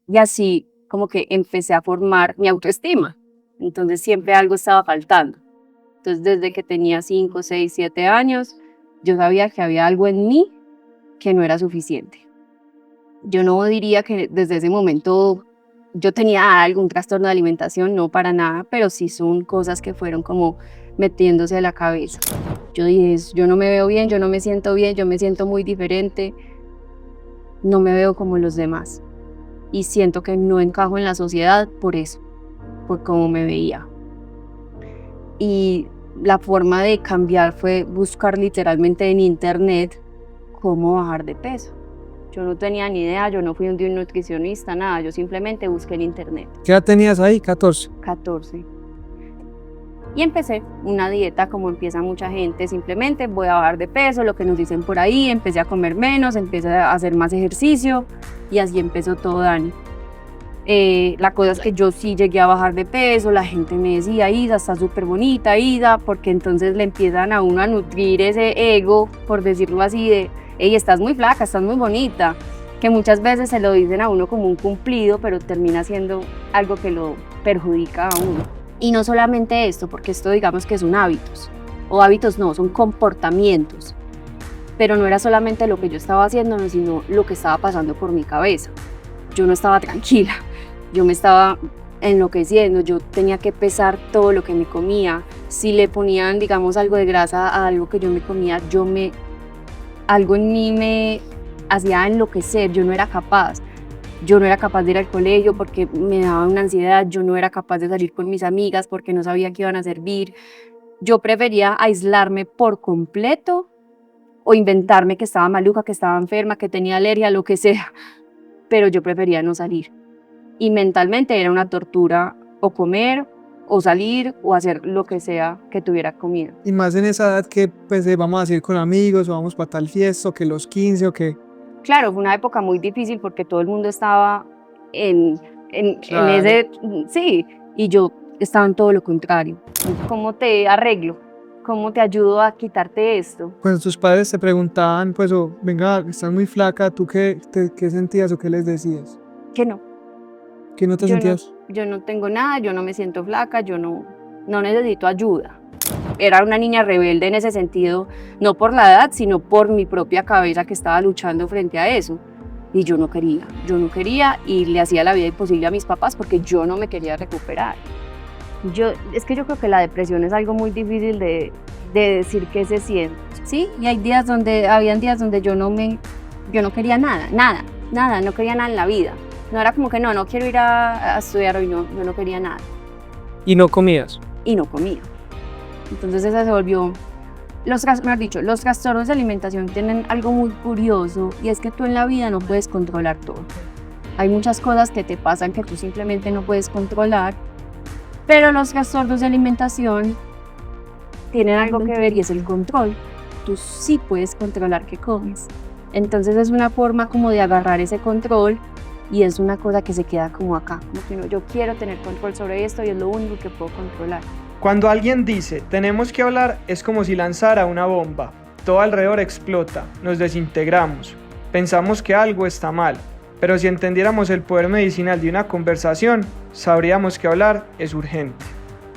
Y así como que empecé a formar mi autoestima. Entonces siempre algo estaba faltando. Entonces desde que tenía 5, 6, 7 años, yo sabía que había algo en mí que no era suficiente. Yo no diría que desde ese momento yo tenía algún trastorno de alimentación, no para nada, pero sí son cosas que fueron como metiéndose a la cabeza. Yo dije, yo no me veo bien, yo no me siento bien, yo me siento muy diferente, no me veo como los demás. Y siento que no encajo en la sociedad por eso, por cómo me veía. Y la forma de cambiar fue buscar literalmente en internet cómo bajar de peso. Yo no tenía ni idea, yo no fui de un nutricionista, nada, yo simplemente busqué en internet. ¿Qué edad tenías ahí? 14. 14. Y empecé una dieta como empieza mucha gente, simplemente voy a bajar de peso, lo que nos dicen por ahí, empecé a comer menos, empecé a hacer más ejercicio y así empezó todo, Dani. La cosa es que yo sí llegué a bajar de peso, la gente me decía, Isa, estás súper bonita, Isa, porque entonces le empiezan a uno a nutrir ese ego, por decirlo así, de, hey, estás muy flaca, estás muy bonita, que muchas veces se lo dicen a uno como un cumplido, pero termina siendo algo que lo perjudica a uno. Y no solamente esto, porque esto digamos que son hábitos, o hábitos no, son comportamientos, pero no era solamente lo que yo estaba haciendo, sino lo que estaba pasando por mi cabeza. Yo no estaba tranquila, yo me estaba enloqueciendo, yo tenía que pesar todo lo que me comía. Si le ponían, digamos, algo de grasa a algo que yo me comía, algo en mí me hacía enloquecer, yo no era capaz. Yo no era capaz de ir al colegio porque me daba una ansiedad, yo no era capaz de salir con mis amigas porque no sabía qué iban a servir. Yo prefería aislarme por completo o inventarme que estaba maluca, que estaba enferma, que tenía alergia, lo que sea, pero yo prefería no salir. Y mentalmente era una tortura o comer o salir o hacer lo que sea que tuviera comida. Y más en esa edad que pues vamos a salir con amigos o vamos para tal fiesta o que los 15 o que... Claro, fue una época muy difícil porque todo el mundo estaba en Claro. ese, sí, y yo estaba en todo lo contrario. ¿Cómo te arreglo? ¿Cómo te ayudo a quitarte esto? Cuando tus padres te preguntaban, pues, o venga, estás muy flaca, ¿tú qué sentías o qué les decías? Que no, ¿Que no te sentías? yo no tengo nada, yo no me siento flaca, yo no necesito ayuda. Era una niña rebelde en ese sentido, no por la edad, sino por mi propia cabeza que estaba luchando frente a eso. Y yo no quería y le hacía la vida imposible a mis papás porque yo no me quería recuperar. Es que yo creo que la depresión es algo muy difícil de decir qué se siente, ¿sí? Y habían días donde yo no quería nada, no quería nada en la vida. No era como que no quiero ir a estudiar hoy, yo no quería nada. ¿Y no comías? Y no comía. Entonces esa se volvió, los trastornos de alimentación tienen algo muy curioso y es que tú en la vida no puedes controlar todo. Hay muchas cosas que te pasan que tú simplemente no puedes controlar, pero los trastornos de alimentación tienen algo que ver y es el control. Tú sí puedes controlar qué comes. Entonces es una forma como de agarrar ese control y es una cosa que se queda como acá, como que no, yo quiero tener control sobre esto y es lo único que puedo controlar. Cuando alguien dice, tenemos que hablar, es como si lanzara una bomba. Todo alrededor explota, nos desintegramos, pensamos que algo está mal, pero si entendiéramos el poder medicinal de una conversación, sabríamos que hablar es urgente.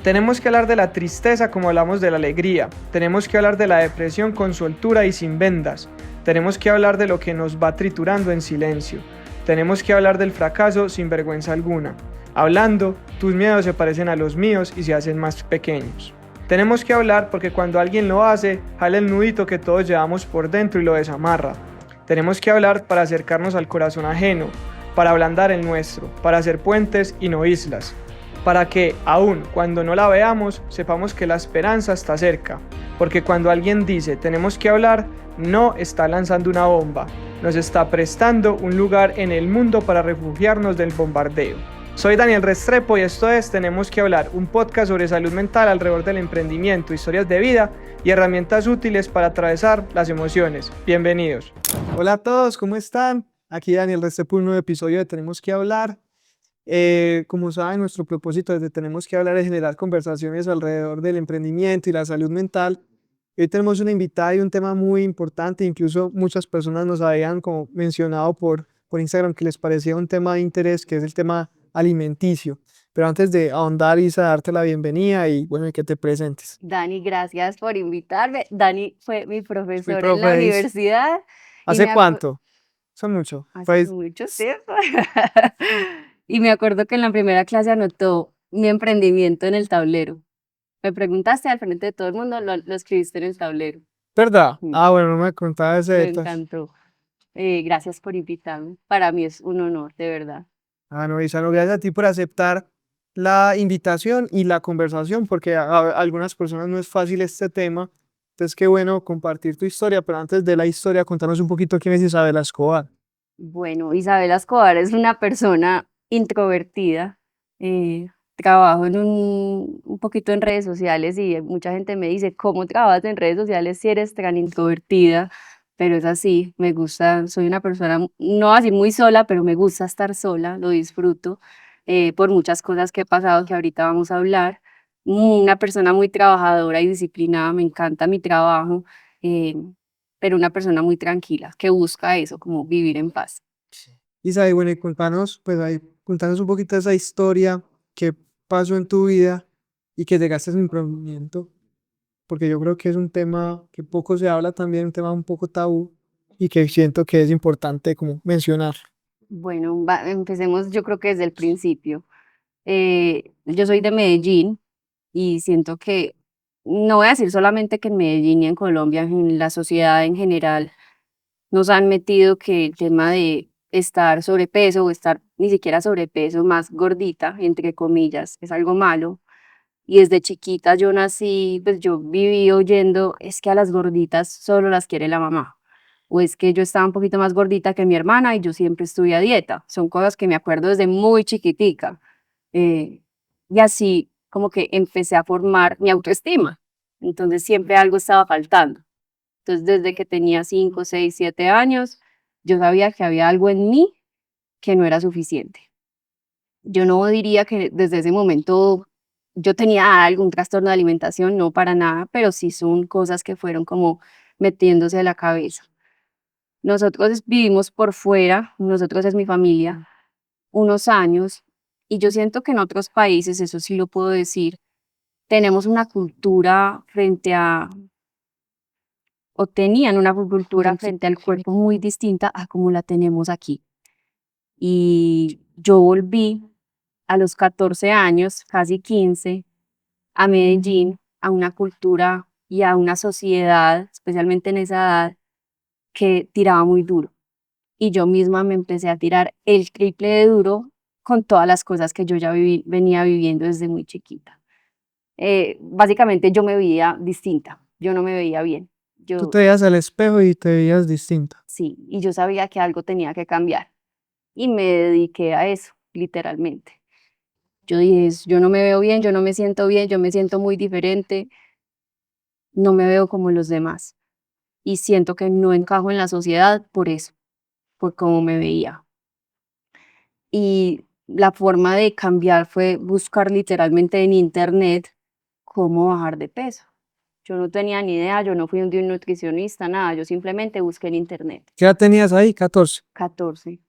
Tenemos que hablar de la tristeza como hablamos de la alegría, tenemos que hablar de la depresión con soltura y sin vendas, tenemos que hablar de lo que nos va triturando en silencio, tenemos que hablar del fracaso sin vergüenza alguna. Hablando, tus miedos se parecen a los míos y se hacen más pequeños. Tenemos que hablar porque cuando alguien lo hace, jala el nudito que todos llevamos por dentro y lo desamarra. Tenemos que hablar para acercarnos al corazón ajeno, para ablandar el nuestro, para hacer puentes y no islas. Para que, aun cuando no la veamos, sepamos que la esperanza está cerca. Porque cuando alguien dice tenemos que hablar, no está lanzando una bomba, nos está prestando un lugar en el mundo para refugiarnos del bombardeo. Soy Daniel Restrepo y esto es Tenemos que hablar, un podcast sobre salud mental alrededor del emprendimiento, historias de vida y herramientas útiles para atravesar las emociones. Bienvenidos. Hola a todos, ¿cómo están? Aquí Daniel Restrepo, un nuevo episodio de Tenemos que hablar. Como saben, nuestro propósito desde Tenemos que hablar es generar conversaciones alrededor del emprendimiento y la salud mental. Hoy tenemos una invitada y un tema muy importante, incluso muchas personas nos habían como mencionado por por Instagram que les parecía un tema de interés, que es el tema alimenticio. Pero antes de ahondar, Isa, darte la bienvenida y bueno, y que te presentes. Dani, gracias por invitarme. Dani fue mi Es mi profesor en la profe, Isa. universidad y ¿Hace me acuerdo cuánto? Son mucho. hace mucho tiempo. Y me acuerdo que en la primera clase anotó mi emprendimiento en el tablero. Me preguntaste al frente de todo el mundo, lo escribiste en el tablero. ¿Verdad? Mm, Ah, bueno, no me contabas ese Me detalle. encantó. Gracias por invitarme. Para mí es un honor, de verdad. Ah, no, Isa, no, gracias a ti por aceptar la invitación y la conversación, porque a algunas personas no es fácil este tema. Entonces, qué bueno compartir tu historia, pero antes de la historia, contanos un poquito quién es Isabela Escobar. Bueno, Isabel Escobar es una persona introvertida. Trabajo en un poquito en redes sociales y mucha gente me dice, ¿cómo trabajas en redes sociales si eres tan introvertida? Pero es así, me gusta, soy una persona, no así muy sola, pero me gusta estar sola, lo disfruto por muchas cosas que he pasado que ahorita vamos a hablar. Una persona muy trabajadora y disciplinada, me encanta mi trabajo. eh, pero una persona muy tranquila, que busca eso, como vivir en paz. Isa, y bueno, y contanos, pues ahí, contanos un poquito de esa historia, qué pasó en tu vida y que llegaste a ese emprendimiento, porque yo creo que es un tema que poco se habla también, un tema un poco tabú y que siento que es importante como mencionar. Bueno, empecemos yo creo que desde el principio. Yo soy de Medellín y siento que, no voy a decir solamente que en Medellín y en Colombia, en la sociedad en general, nos han metido que el tema de estar sobrepeso o estar ni siquiera sobrepeso, más gordita, entre comillas, es algo malo. Y desde chiquita yo nací, pues yo viví oyendo, es que a las gorditas solo las quiere la mamá. O es que yo estaba un poquito más gordita que mi hermana y yo siempre estuve a dieta. Son cosas que me acuerdo desde muy chiquitica. Eh, y así como que empecé a formar mi autoestima. Entonces siempre algo estaba faltando. Entonces desde que tenía 5 6 7 años, yo sabía que había algo en mí que no era suficiente. Yo no diría que desde ese momento yo tenía algún trastorno de alimentación, no para nada, pero sí son cosas que fueron como metiéndose a la cabeza. Nosotros vivimos por fuera, nosotros es mi familia, unos años, y yo siento que en otros países, eso sí lo puedo decir, tenemos una cultura frente a, o tenían una cultura frente al cuerpo muy distinta a como la tenemos aquí. Y yo volví a los 14 años, casi 15, a Medellín, a una cultura y a una sociedad, especialmente en esa edad, que tiraba muy duro. Y yo misma me empecé a tirar el triple de duro con todas las cosas que yo ya venía viviendo desde muy chiquita. Básicamente yo me veía distinta, yo no me veía bien. Tú Yo te veías al espejo y te veías distinta. sí, y yo sabía que algo tenía que cambiar y me dediqué a eso, literalmente. Yo dije, yo no me veo bien, yo no me siento bien, yo me siento muy diferente, no me veo como los demás y siento que no encajo en la sociedad por eso, por cómo me veía. Y la forma de cambiar fue buscar literalmente en internet cómo bajar de peso. Yo no tenía ni idea, yo no fui de un nutricionista, nada, yo simplemente busqué en internet, ¿Qué edad tenías ahí? 14. 14.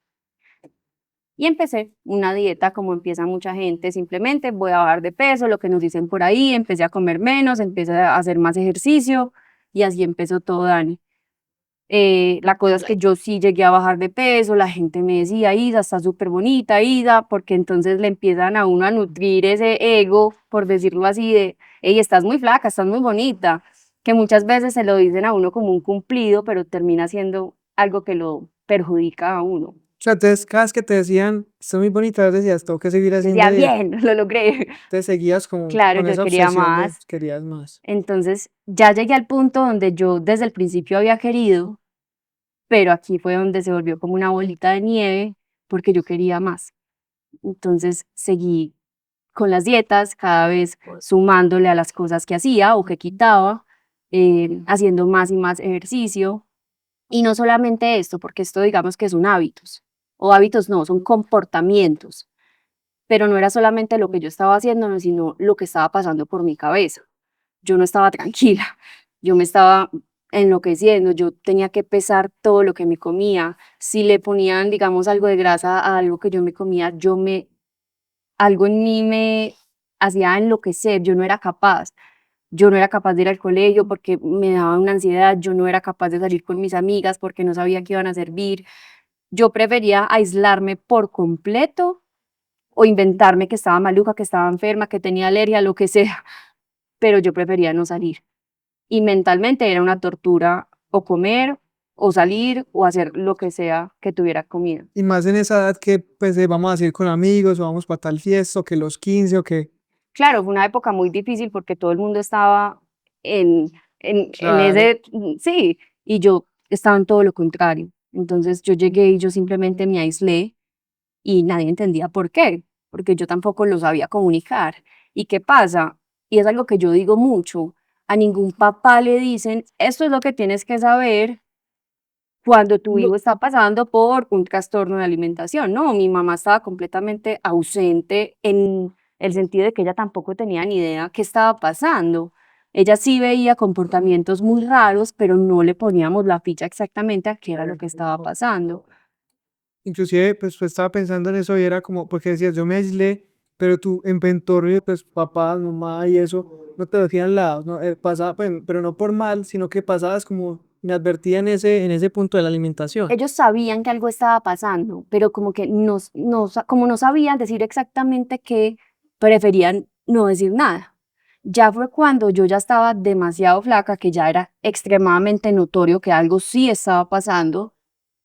Y empecé una dieta como empieza mucha gente, simplemente voy a bajar de peso, lo que nos dicen por ahí, empecé a comer menos, empecé a hacer más ejercicio y así empezó todo, Dani. La cosa es que yo sí llegué a bajar de peso, la gente me decía, Isa, está súper bonita, Isa, porque entonces le empiezan a uno a nutrir ese ego, por decirlo así, de, hey, estás muy flaca, estás muy bonita, que muchas veces se lo dicen a uno como un cumplido, pero termina siendo algo que lo perjudica a uno. O sea, entonces cada vez que te decían, estás muy bonita, vos decías, tengo que seguir haciendo Decía, dieta. bien, lo logré. Te seguías como Claro, con yo esa quería obsesión de más. querías más. Entonces ya llegué al punto donde yo desde el principio había querido, pero aquí fue donde se volvió como una bolita de nieve porque yo quería más. Entonces seguí con las dietas, cada vez sumándole a las cosas que hacía o que quitaba, haciendo más y más ejercicio. Y no solamente esto, porque esto digamos que son hábitos, o hábitos no, son comportamientos, pero no era solamente lo que yo estaba haciendo, no, sino lo que estaba pasando por mi cabeza. Yo no estaba tranquila, yo me estaba enloqueciendo. Yo tenía que pesar todo lo que me comía. Si le ponían, digamos, algo de grasa a algo que yo me comía, algo en mí me hacía enloquecer. Yo no era capaz. Yo no era capaz de ir al colegio porque me daba una ansiedad. Yo no era capaz de salir con mis amigas porque no sabía qué iban a servir. Yo prefería aislarme por completo o inventarme que estaba maluca, que estaba enferma, que tenía alergia, lo que sea, pero yo prefería no salir. Y mentalmente era una tortura o comer o salir o hacer lo que sea que tuviera comida. Y más en esa edad que pues vamos a ir con amigos o vamos para tal fiesta o que los 15 o que... Claro, fue una época muy difícil porque todo el mundo estaba en Claro. ese, sí, y yo estaba en todo lo contrario. Entonces yo llegué y yo simplemente me aislé y nadie entendía por qué, porque yo tampoco lo sabía comunicar. ¿Y qué pasa? Y es algo que yo digo mucho, a ningún papá le dicen, esto es lo que tienes que saber cuando tu hijo está pasando por un trastorno de alimentación. No, mi mamá estaba completamente ausente en el sentido de que ella tampoco tenía ni idea qué estaba pasando. Ella sí veía comportamientos muy raros, pero no le poníamos la ficha exactamente a qué era lo que estaba pasando. Inclusive, pues estaba pensando en eso y era como, porque decías, yo me aislé, pero tu en entorno, pues papá, mamá y eso, no te decían lados, ¿no? Pasaba, pues, pero no por mal, sino que pasabas como inadvertida en ese punto de la alimentación. Ellos sabían que algo estaba pasando, pero como que como no sabían decir exactamente qué, preferían no decir nada. Ya fue cuando yo ya estaba demasiado flaca, que ya era extremadamente notorio que algo sí estaba pasando,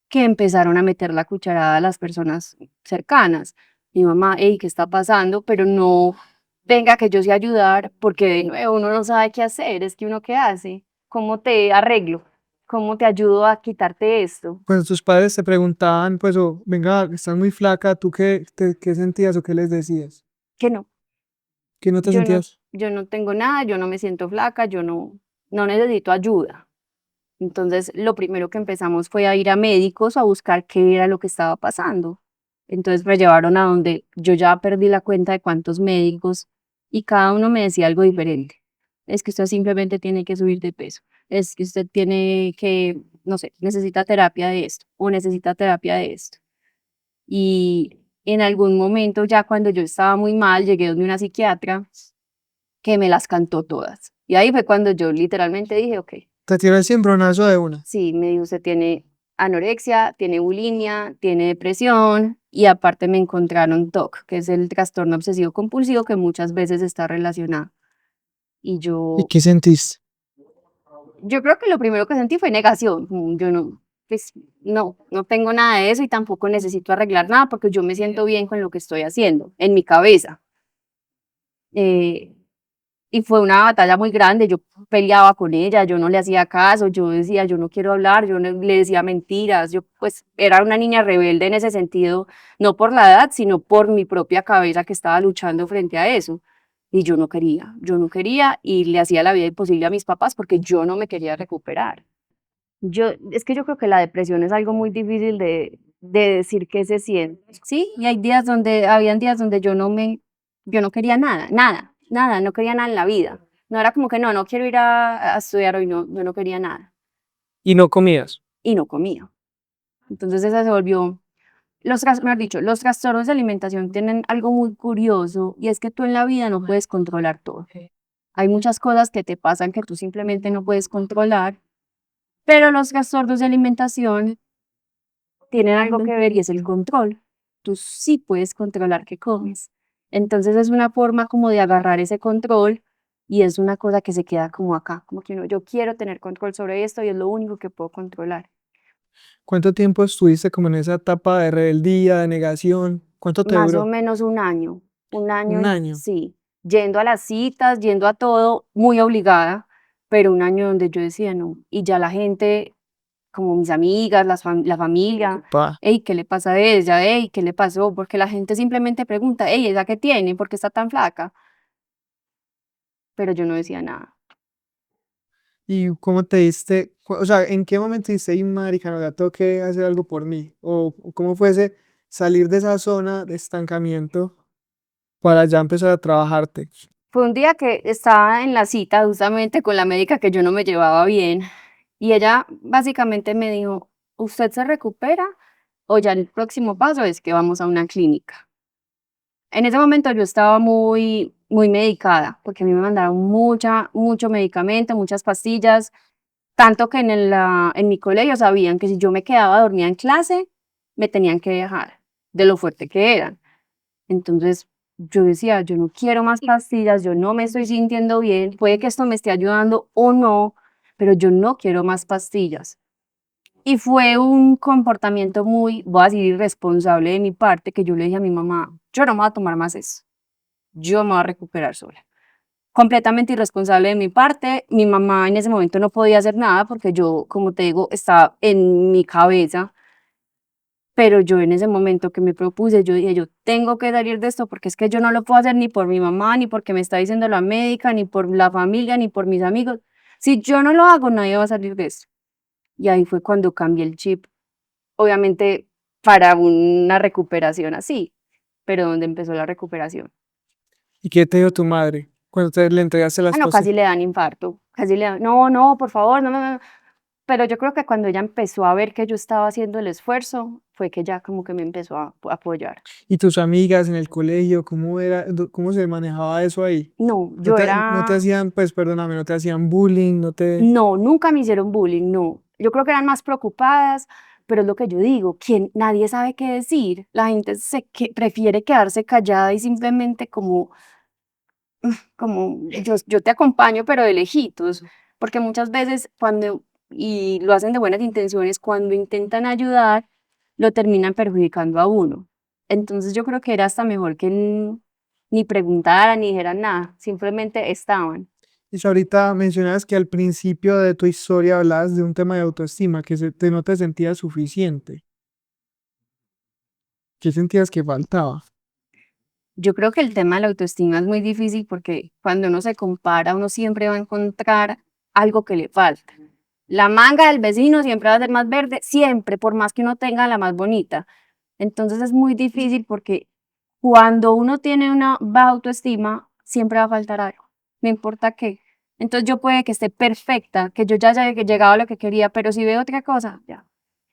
que empezaron a meter la cucharada a las personas cercanas. Mi mamá, hey, ¿qué está pasando? Pero no, venga, que yo sé ayudar, porque de nuevo uno no sabe qué hacer, es que uno qué hace, ¿cómo te arreglo? ¿Cómo te ayudo a quitarte esto? Cuando tus padres te preguntaban, pues, o venga, estás muy flaca, ¿tú qué sentías o qué les decías? Que no, ¿Que no te yo no, sentías? yo no tengo nada, yo no me siento flaca, no necesito ayuda. Entonces, lo primero que empezamos fue a ir a médicos a buscar qué era lo que estaba pasando. Entonces me llevaron a donde yo ya perdí la cuenta de cuántos médicos y cada uno me decía algo diferente. Es que usted simplemente tiene que subir de peso. Es que usted tiene que, no sé, necesita terapia de esto o necesita terapia de esto. Y en algún momento, ya cuando yo estaba muy mal, llegué donde una psiquiatra que me las cantó todas. Y ahí fue cuando yo literalmente dije, ok, Te tiró el cimbronazo de una. sí, me dijo, usted tiene anorexia, tiene bulimia, tiene depresión y aparte me encontraron TOC, que es el trastorno obsesivo compulsivo que muchas veces está relacionado. Y ¿Y yo, qué sentiste? yo creo que lo primero que sentí fue negación. Yo no, pues no tengo nada de eso y tampoco necesito arreglar nada porque yo me siento bien con lo que estoy haciendo en mi cabeza. Eh, y fue una batalla muy grande, yo peleaba con ella, yo no le hacía caso, yo decía, yo no quiero hablar, le decía mentiras, yo pues era una niña rebelde en ese sentido, no por la edad, sino por mi propia cabeza que estaba luchando frente a eso. Y yo no quería y le hacía la vida imposible a mis papás porque yo no me quería recuperar. Es que yo creo que la depresión es algo muy difícil de decir qué se siente, ¿sí? Y habían días donde yo no quería nada, no quería nada en la vida. No era como que no quiero ir a estudiar hoy, no, yo no quería nada. Y no comías. Y no comía. Entonces esa se volvió, mejor dicho, los trastornos de alimentación tienen algo muy curioso y es que tú en la vida no puedes controlar todo. Hay muchas cosas que te pasan que tú simplemente no puedes controlar, pero los trastornos de alimentación tienen algo que ver y es el control. Tú sí puedes controlar qué comes. Entonces es una forma como de agarrar ese control y es una cosa que se queda como acá, como que uno, yo quiero tener control sobre esto y es lo único que puedo controlar. ¿Cuánto tiempo estuviste como en esa etapa de rebeldía, de negación? ¿Cuánto te Más o duró? menos un Un año, año. sí, yendo a las citas, yendo a todo, muy obligada, pero un año donde yo decía no, y ya la gente como mis amigas, la familia, Pa. hey, ¿qué le pasa a ella? Hey, ¿qué le pasó? Porque la gente simplemente pregunta, hey, ¿ella qué tiene? ¿Por qué está tan flaca? Pero yo no decía nada. ¿Y cómo te diste? O sea, ¿en qué momento dijiste, "Ey, marica, no, ya tengo que hacer algo por mí"? O cómo fue ese salir de esa zona de estancamiento para ya empezar a trabajarte? Fue un día que estaba en la cita justamente con la médica que yo no me llevaba bien Y ella básicamente me dijo, ¿usted se recupera o ya el próximo paso es que vamos a una clínica? En ese momento yo estaba muy medicada, porque a mí me mandaron mucho medicamento, muchas pastillas, tanto que en mi colegio sabían que si yo me quedaba dormida en clase, me tenían que dejar, de lo fuerte que eran. Entonces yo decía, yo no quiero más pastillas, yo no me estoy sintiendo bien, puede que esto me esté ayudando o no, pero yo no quiero más pastillas. Y fue un comportamiento muy, voy a decir, irresponsable de mi parte, que yo le dije a mi mamá, yo no me voy a tomar más eso, yo me voy a recuperar sola. Completamente irresponsable de mi parte, mi mamá en ese momento no podía hacer nada porque yo, como te digo, estaba en mi cabeza, pero yo en ese momento que me propuse, yo dije, yo tengo que salir de esto porque es que yo no lo puedo hacer ni por mi mamá, ni porque me está diciendo la médica, ni por la familia, ni por mis amigos. Si yo no lo hago, nadie va a salir de esto. Y ahí fue cuando cambié el chip, obviamente para una recuperación así, pero ¿dónde empezó la recuperación? ¿Y qué te dijo tu madre cuando te le entregaste Ah, las no, casi pastillas? le dan infarto, casi le dan, no, no, por favor, no, no, no. Pero yo creo que cuando ella empezó a ver que yo estaba haciendo el esfuerzo, fue que ya como que me empezó a apoyar. ¿Y tus amigas en el colegio, cómo era, cómo se manejaba eso ahí? No, No yo te, no te era, hacían, pues perdóname, no te hacían bullying, no te... no, nunca me hicieron bullying, no. Yo creo que eran más preocupadas, pero es lo que yo digo, quien nadie sabe qué decir. La gente que prefiere quedarse callada y simplemente como yo te acompaño, pero de lejitos, porque muchas veces cuando, y lo hacen de buenas intenciones, cuando intentan ayudar, lo terminan perjudicando a uno. Entonces yo creo que era hasta mejor que ni preguntaran ni dijeran nada, simplemente estaban. Y ahorita mencionabas que al principio de tu historia hablabas de un tema de autoestima, que no te sentías suficiente. ¿Qué sentías que faltaba? Yo creo que el tema de la autoestima es muy difícil porque cuando uno se compara, uno siempre va a encontrar algo que le falta. La manga del vecino siempre va a ser más verde, siempre, por más que uno tenga la más bonita. Entonces es muy difícil porque cuando uno tiene una baja autoestima, siempre va a faltar algo, no importa qué. Entonces yo puede que esté perfecta, que yo ya haya llegado a lo que quería, pero si veo otra cosa, ya.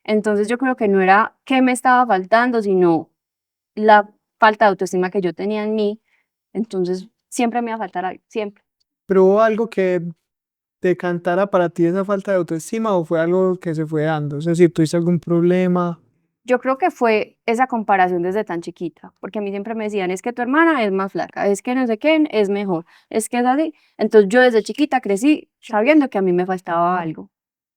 Entonces yo creo que no era qué me estaba faltando, sino la falta de autoestima que yo tenía en mí. Entonces siempre me iba a faltar algo, siempre. ¿Pero hubo algo que te cantara para ti esa falta de autoestima o fue algo que se fue dando? Es decir, ¿tuviste algún problema? Yo creo que fue esa comparación desde tan chiquita, porque a mí siempre me decían, es que tu hermana es más flaca, es que no sé quién es mejor, es que es así. Entonces yo desde chiquita crecí sabiendo que a mí me faltaba algo,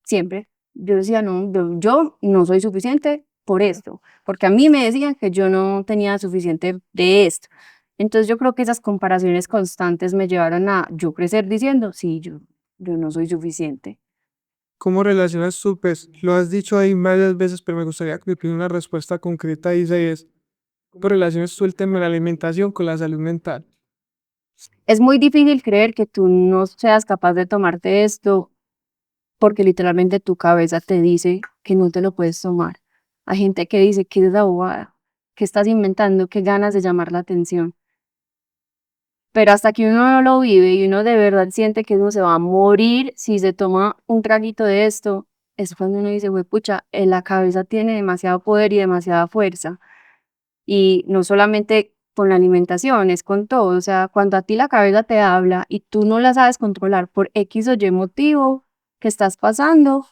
siempre. Yo decía, no, yo no soy suficiente por esto, porque a mí me decían que yo no tenía suficiente de esto. Entonces yo creo que esas comparaciones constantes me llevaron a yo crecer diciendo, sí, yo no soy suficiente. ¿Cómo relacionas tú? Pues lo has dicho ahí varias veces, pero me gustaría que tuviera una respuesta concreta y es, ¿cómo relacionas tú el tema de la alimentación con la salud mental? Es muy difícil creer que tú no seas capaz de tomarte esto porque literalmente tu cabeza te dice que no te lo puedes tomar. Hay gente que dice que es la bobada, que estás inventando, que ganas de llamar la atención. Pero hasta que uno no lo vive y uno de verdad siente que uno se va a morir si se toma un traguito de esto, es cuando uno dice, pucha, la cabeza tiene demasiado poder y demasiada fuerza. Y no solamente con la alimentación, es con todo. O sea, cuando a ti la cabeza te habla y tú no la sabes controlar por X o Y motivo que estás pasando,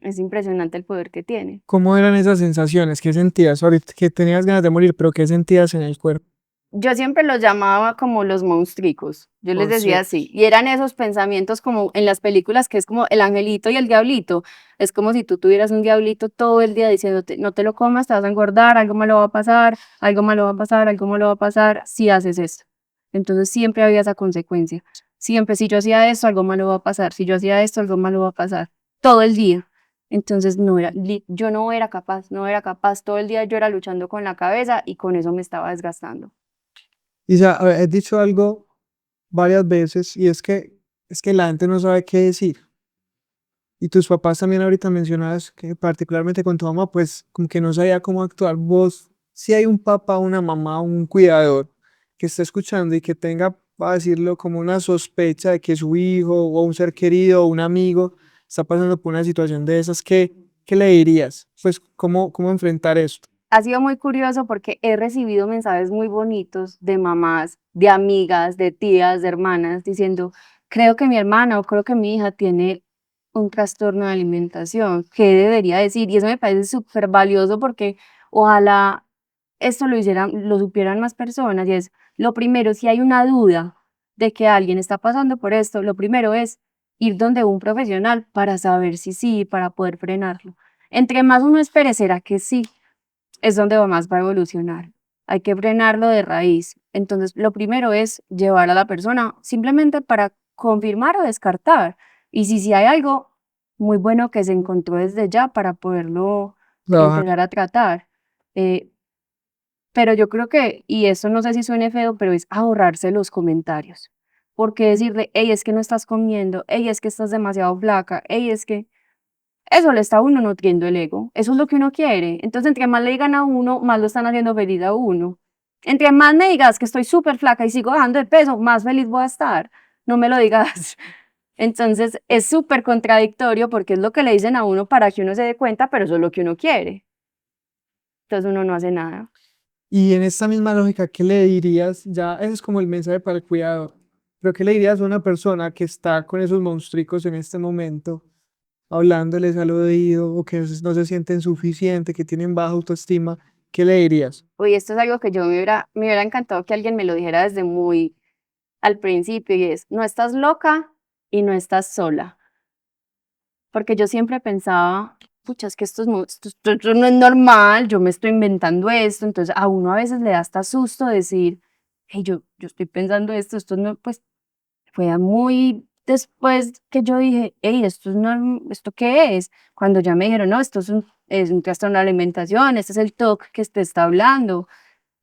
es impresionante el poder que tiene. ¿Cómo eran esas sensaciones? ¿Qué sentías? Ahorita que tenías ganas de morir, pero ¿qué sentías en el cuerpo? Yo siempre los llamaba como los monstruos, yo les decía Monstruo. así, y eran esos pensamientos como en las películas que es como el angelito y el diablito, es como si tú tuvieras un diablito todo el día diciéndote, no te lo comas, te vas a engordar, algo malo va a pasar, algo malo va a pasar, algo malo va a pasar, si haces esto. Entonces siempre había esa consecuencia, siempre si yo hacía esto, algo malo va a pasar, si yo hacía esto, algo malo va a pasar, todo el día. Entonces no era, yo no era capaz, no era capaz, todo el día yo era luchando con la cabeza y con eso me estaba desgastando. Isa, a ver, he dicho algo varias veces y es que la gente no sabe qué decir. Y tus papás también ahorita mencionabas que particularmente con tu mamá, pues como que no sabía cómo actuar. Vos, si hay un papá, una mamá, un cuidador que esté escuchando y que tenga va a decirlo, como una sospecha de que su hijo o un ser querido o un amigo está pasando por una situación de esas, ¿qué le dirías? Pues, ¿cómo enfrentar esto? Ha sido muy curioso porque he recibido mensajes muy bonitos de mamás, de amigas, de tías, de hermanas, diciendo, creo que mi hermana o creo que mi hija tiene un trastorno de alimentación, ¿qué debería decir? Y eso me parece súper valioso porque ojalá esto lo supieran más personas. Y es, lo primero, si hay una duda de que alguien está pasando por esto, lo primero es ir donde un profesional para saber si sí, para poder frenarlo. Entre más uno espere, será que sí es donde más va a evolucionar. Hay que frenarlo de raíz. Entonces, lo primero es llevar a la persona simplemente para confirmar o descartar. Y si hay algo muy bueno que se encontró desde ya para poderlo Trabajar. empezar a tratar. Eh, pero yo creo que, y eso no sé si suene feo, pero es ahorrarse los comentarios. Porque decirle, hey, es que no estás comiendo, hey, es que estás demasiado flaca, hey, es que eso le está a uno nutriendo el ego. Eso es lo que uno quiere. Entonces, entre más le digan a uno, más lo están haciendo feliz a uno. Entre más me digas que estoy súper flaca y sigo bajando de peso, más feliz voy a estar. No me lo digas. Entonces, es súper contradictorio porque es lo que le dicen a uno para que uno se dé cuenta, pero eso es lo que uno quiere. Entonces, uno no hace nada. Y en esta misma lógica, ¿qué le dirías? Ya, ese es como el mensaje para el cuidador. Pero ¿qué le dirías a una persona que está con esos monstruos en este momento, hablándoles al oído, o que no se sienten suficiente, que tienen baja autoestima? ¿Qué le dirías? Oye, esto es algo que me hubiera encantado que alguien me lo dijera desde muy al principio y es, no estás loca y no estás sola. Porque yo siempre pensaba, pucha, es que esto no es normal, yo me estoy inventando esto, entonces a uno a veces le da hasta susto decir, hey, yo estoy pensando esto no, pues fue muy después que yo dije, hey, esto es ¿esto qué es? Cuando ya me dijeron, no, esto es un trastorno de alimentación, este es el TOC que te está hablando.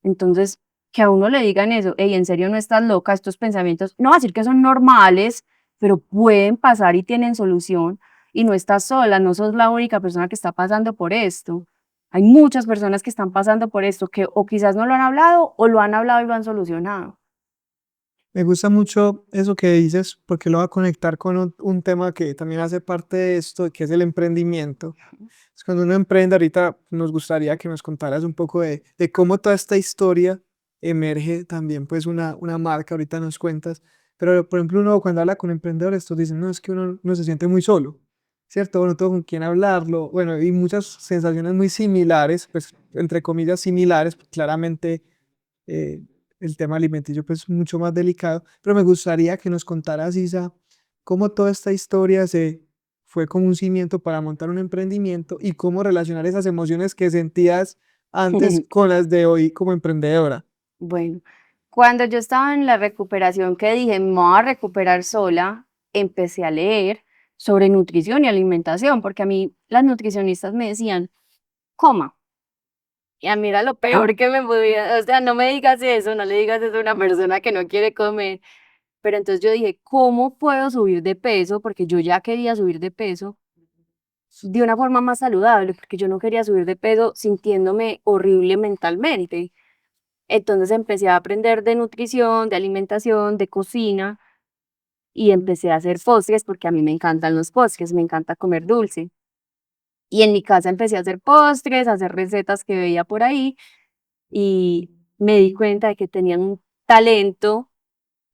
Entonces, que a uno le digan eso, hey, en serio no estás loca, estos pensamientos, no va a decir que son normales, pero pueden pasar y tienen solución, y no estás sola, no sos la única persona que está pasando por esto. Hay muchas personas que están pasando por esto, que o quizás no lo han hablado o lo han hablado y lo han solucionado. Me gusta mucho eso que dices, porque lo va a conectar con un tema que también hace parte de esto, que es el emprendimiento. Es cuando uno emprende, ahorita nos gustaría que nos contaras un poco de cómo toda esta historia emerge también, pues una marca, ahorita nos cuentas, pero por ejemplo uno cuando habla con emprendedores, estos dicen, no, es que uno se siente muy solo, ¿cierto? No tengo con quién hablarlo, bueno, y muchas sensaciones muy similares, pues entre comillas similares, pues, claramente eh, el tema alimenticio pues mucho más delicado, pero me gustaría que nos contaras, Isa, cómo toda esta historia se fue como un cimiento para montar un emprendimiento y cómo relacionar esas emociones que sentías antes con las de hoy como emprendedora. Bueno, cuando yo estaba en la recuperación que dije, me voy a recuperar sola, empecé a leer sobre nutrición y alimentación, porque a mí las nutricionistas me decían, coma. Y a mí era lo peor que me podía, o sea, no me digas eso, no le digas eso a una persona que no quiere comer. Pero entonces yo dije, ¿cómo puedo subir de peso? Porque yo ya quería subir de peso de una forma más saludable, porque yo no quería subir de peso sintiéndome horrible mentalmente. Entonces empecé a aprender de nutrición, de alimentación, de cocina y empecé a hacer postres porque a mí me encantan los postres, me encanta comer dulce. Y en mi casa empecé a hacer postres, a hacer recetas que veía por ahí y me di cuenta de que tenían un talento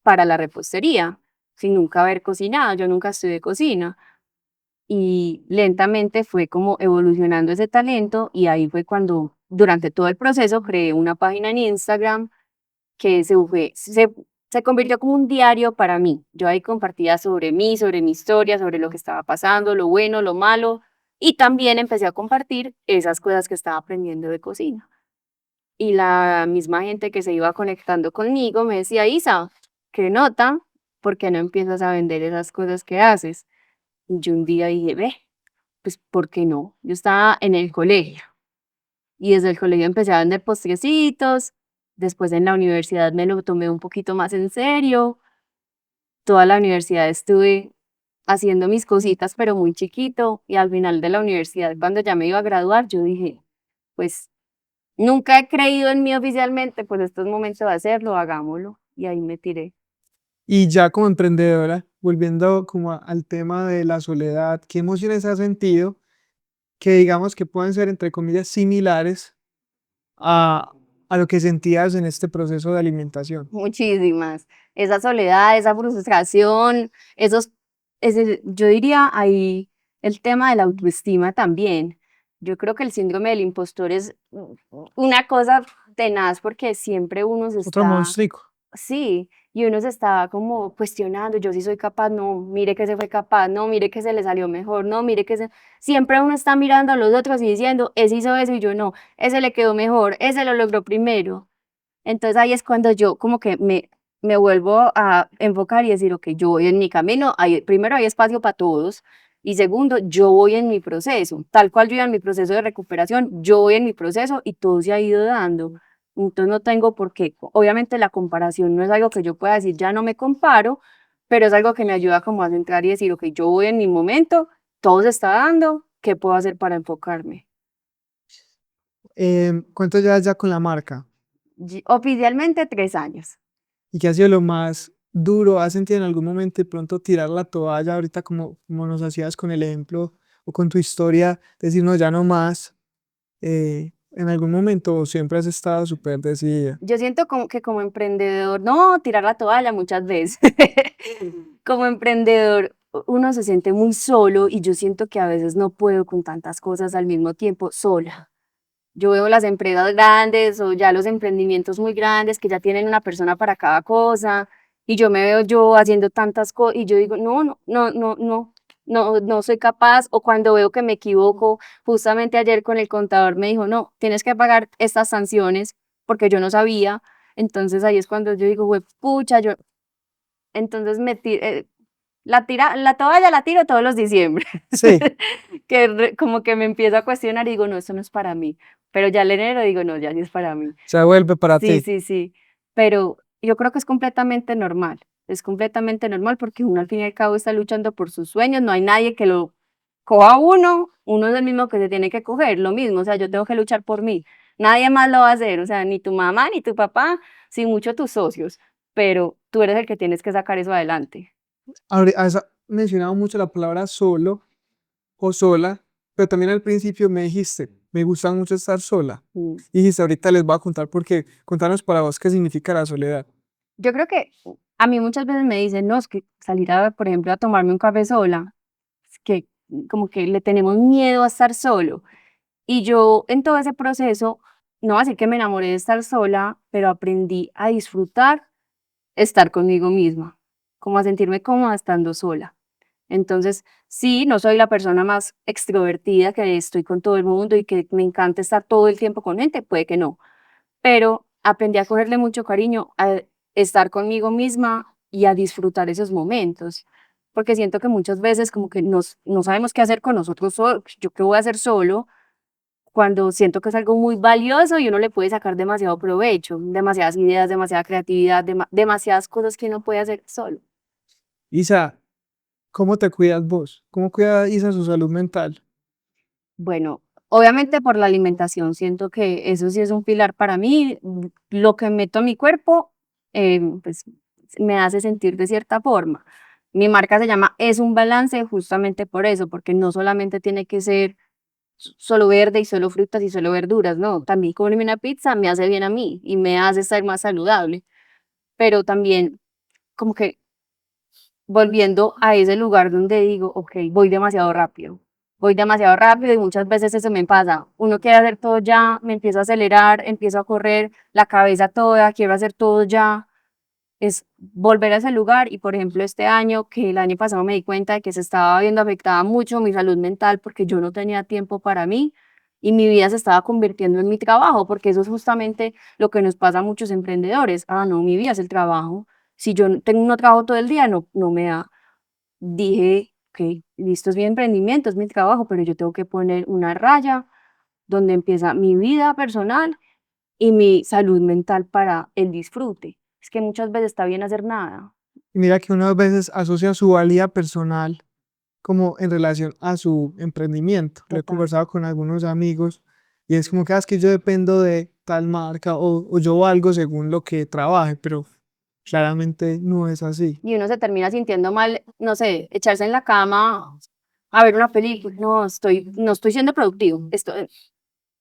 para la repostería, sin nunca haber cocinado, yo nunca estudié cocina. Y lentamente fue como evolucionando ese talento y ahí fue cuando durante todo el proceso creé una página en Instagram que se convirtió como un diario para mí. Yo ahí compartía sobre mí, sobre mi historia, sobre lo que estaba pasando, lo bueno, lo malo, y también empecé a compartir esas cosas que estaba aprendiendo de cocina. Y la misma gente que se iba conectando conmigo me decía, Isa, ¿qué nota? ¿Por qué no empiezas a vender esas cosas que haces? Y yo un día dije, ve, pues, ¿por qué no? Yo estaba en el colegio y desde el colegio empecé a vender postrecitos, después en la universidad me lo tomé un poquito más en serio, toda la universidad estuve haciendo mis cositas, pero muy chiquito, y al final de la universidad, cuando ya me iba a graduar, yo dije, pues nunca he creído en mí oficialmente, pues esto es momento de hacerlo, hagámoslo, y ahí me tiré. Y ya como emprendedora, volviendo como al tema de la soledad, ¿qué emociones has sentido que digamos que pueden ser, entre comillas, similares a, a lo que sentías en este proceso de alimentación? Muchísimas. Esa soledad, esa frustración, yo diría ahí el tema de la autoestima también. Yo creo que el síndrome del impostor es una cosa tenaz porque siempre uno se Otro está, monstruo. sí, y uno se está como cuestionando, yo sí soy capaz, no, mire que se fue capaz, no, mire que se le salió mejor, no, mire que se... Siempre uno está mirando a los otros y diciendo, ese hizo eso y yo no, ese le quedó mejor, ese lo logró primero. Entonces ahí es cuando yo como que me vuelvo a enfocar y decir, ok, yo voy en mi camino, primero hay espacio para todos y segundo, yo voy en mi proceso, tal cual yo iba en mi proceso de recuperación, yo voy en mi proceso y todo se ha ido dando. Entonces no tengo por qué, obviamente la comparación no es algo que yo pueda decir, ya no me comparo, pero es algo que me ayuda como a centrar y decir, ok, yo voy en mi momento, todo se está dando, ¿qué puedo hacer para enfocarme? ¿Cuánto llevas ya con la marca? Oficialmente 3 años. ¿Y qué ha sido lo más duro? ¿Has sentido en algún momento de pronto tirar la toalla ahorita como nos hacías con el ejemplo o con tu historia, decir no, ya no más? ¿En algún momento o siempre has estado súper decidida? Yo siento como que como emprendedor, no, tirar la toalla muchas veces. Como emprendedor, uno se siente muy solo y yo siento que a veces no puedo con tantas cosas al mismo tiempo sola. Yo veo las empresas grandes o ya los emprendimientos muy grandes que ya tienen una persona para cada cosa y yo me veo yo haciendo tantas cosas y yo digo, no soy capaz. O cuando veo que me equivoco, justamente ayer con el contador me dijo, no, tienes que pagar estas sanciones porque yo no sabía. Entonces ahí es cuando yo digo, güey, pucha, entonces la toalla la tiro todos los diciembre. Sí, Como que me empiezo a cuestionar y digo, no, esto no es para mí. Pero ya el enero digo, no, ya sí es para mí. se vuelve para Sí, ti. sí, sí. Pero yo creo que es completamente normal. Es completamente normal porque uno al fin y al cabo está luchando por sus sueños. No hay nadie que lo coja a uno. Uno es el mismo que se tiene que coger. Lo mismo, o sea, yo tengo que luchar por mí. Nadie más lo va a hacer. O sea, ni tu mamá, ni tu papá, sin mucho tus socios. Pero tú eres el que tienes que sacar eso adelante. Has mencionado mucho la palabra solo o sola, pero también al principio me dijiste, me gusta mucho estar sola. Mm. Y dijiste, ahorita les voy a contar por qué. Contanos para vos qué significa la soledad. Yo creo que a mí muchas veces me dicen, no, es que salir a, por ejemplo, a tomarme un café sola, es que como que le tenemos miedo a estar solo. Y yo en todo ese proceso, no voy a decir que me enamoré de estar sola, pero aprendí a disfrutar estar conmigo misma, como a sentirme cómoda estando sola. Entonces, sí, no soy la persona más extrovertida que estoy con todo el mundo y que me encanta estar todo el tiempo con gente, puede que no, pero aprendí a cogerle mucho cariño, a estar conmigo misma y a disfrutar esos momentos, porque siento que muchas veces como que no sabemos qué hacer con nosotros solos, yo qué voy a hacer solo, cuando siento que es algo muy valioso y uno le puede sacar demasiado provecho, demasiadas ideas, demasiada creatividad, demasiadas cosas que uno puede hacer solo. Isa, ¿cómo te cuidas vos? ¿Cómo cuida Isa su salud mental? Bueno, obviamente por la alimentación, siento que eso sí es un pilar para mí. Lo que meto a mi cuerpo, pues me hace sentir de cierta forma. Mi marca se llama Es un Balance justamente por eso, porque no solamente tiene que ser solo verde y solo frutas y solo verduras, no, también comerme una pizza me hace bien a mí y me hace estar más saludable, pero también como que volviendo a ese lugar donde digo, ok, voy demasiado rápido y muchas veces eso me pasa. Uno quiere hacer todo ya, me empiezo a acelerar, empiezo a correr, la cabeza toda, quiero hacer todo ya. Es volver a ese lugar y, por ejemplo, este año, que el año pasado me di cuenta de que se estaba viendo afectada mucho mi salud mental porque yo no tenía tiempo para mí y mi vida se estaba convirtiendo en mi trabajo, porque eso es justamente lo que nos pasa a muchos emprendedores. Ah, no, mi vida es el trabajo. Si yo no trabajo todo el día, no me da. Dije, ok, listo, es mi emprendimiento, es mi trabajo, pero yo tengo que poner una raya donde empieza mi vida personal y mi salud mental para el disfrute. Es que muchas veces está bien hacer nada. Y mira que uno a veces asocia su valía personal como en relación a su emprendimiento. Lo he Total. conversado con algunos amigos y es como que "Ah, es que yo dependo de tal marca o yo valgo según lo que trabaje", pero Claramente no es así. Y uno se termina sintiendo mal, no sé, echarse en la cama a ver una película, no estoy siendo productivo, esto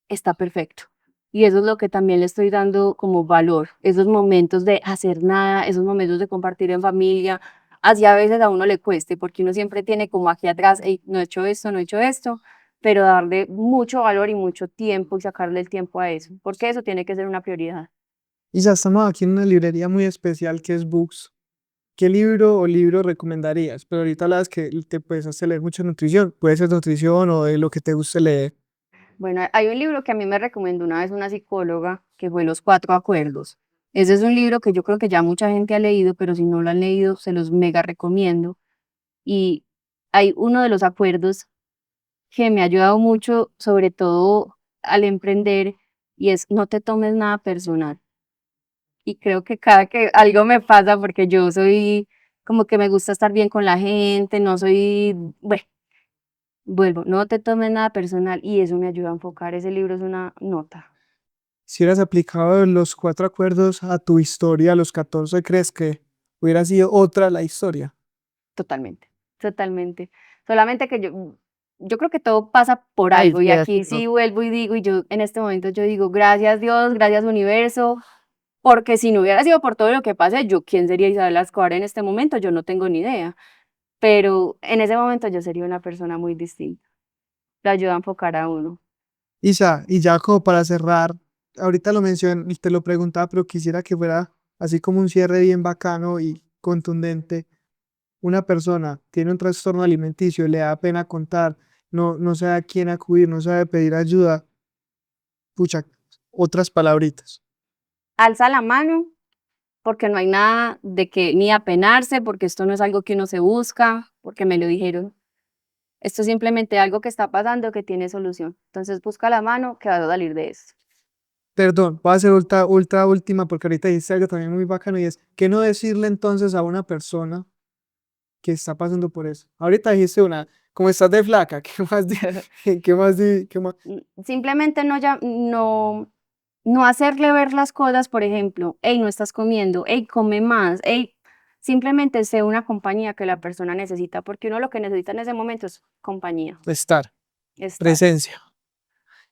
está perfecto. Y eso es lo que también le estoy dando como valor, esos momentos de hacer nada, esos momentos de compartir en familia, así a veces a uno le cueste, porque uno siempre tiene como aquí atrás, "Ey, no he hecho esto, no he hecho esto", pero darle mucho valor y mucho tiempo y sacarle el tiempo a eso, porque eso tiene que ser una prioridad. Y ya estamos aquí en una librería muy especial que es Books. ¿Qué libro o libro recomendarías? Pero ahorita hablas que te puedes hacer leer mucha nutrición. Puede ser nutrición o de lo que te guste leer. Bueno, hay un libro que a mí me recomendó una vez una psicóloga, que fue Los Cuatro Acuerdos. Ese es un libro que yo creo que ya mucha gente ha leído, pero si no lo han leído, se los mega recomiendo. Y hay uno de los acuerdos que me ha ayudado mucho, sobre todo al emprender, y es no te tomes nada personal. Y creo que cada que algo me pasa, porque yo soy como que me gusta estar bien con la gente, no soy, bueno, vuelvo, no te tomes nada personal y eso me ayuda a enfocar. Ese libro es una nota. Si hubieras aplicado los 4 acuerdos a tu historia a los 14, ¿crees que hubiera sido otra la historia? Totalmente, totalmente. Solamente que yo creo que todo pasa por Ay, algo y qué aquí asco. sí vuelvo y digo, y yo en este momento yo digo, gracias Dios, gracias universo, porque si no hubiera sido por todo lo que pasé, yo quién sería Isabel Escobar en este momento, yo no tengo ni idea, pero en ese momento yo sería una persona muy distinta. Lo ayuda a enfocar a uno. Isa, y ya como para cerrar, ahorita lo mencioné y te lo preguntaba, pero quisiera que fuera así como un cierre bien bacano y contundente. Una persona tiene un trastorno alimenticio, le da pena contar, no sabe a quién acudir, no sabe pedir ayuda. Pucha, otras palabritas. Alza la mano, porque no hay nada de que ni apenarse, porque esto no es algo que uno se busca, porque me lo dijeron. Esto es simplemente algo que está pasando que tiene solución. Entonces busca la mano que vas a salir de esto. Perdón, voy a hacer ultra última porque ahorita dijiste algo también muy bacano y es, ¿qué no decirle entonces a una persona que está pasando por eso? Ahorita dijiste una, como estás de flaca, ¿qué más qué más? Simplemente no hacerle ver las cosas, por ejemplo, hey, no estás comiendo, hey, come más, hey, simplemente sé una compañía que la persona necesita, porque uno lo que necesita en ese momento es compañía, Estar, estar. presencia.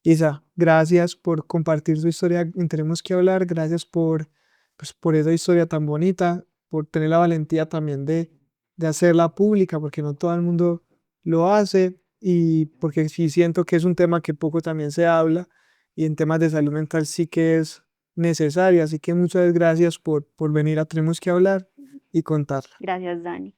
Isa, gracias por compartir su historia en Tenemos que hablar, gracias pues, por esa historia tan bonita, por tener la valentía también de hacerla pública, porque no todo el mundo lo hace y porque sí siento que es un tema que poco también se habla y en temas de salud mental sí que es necesario, así que muchas gracias por venir a Tenemos que hablar y contarla. Gracias, Dani.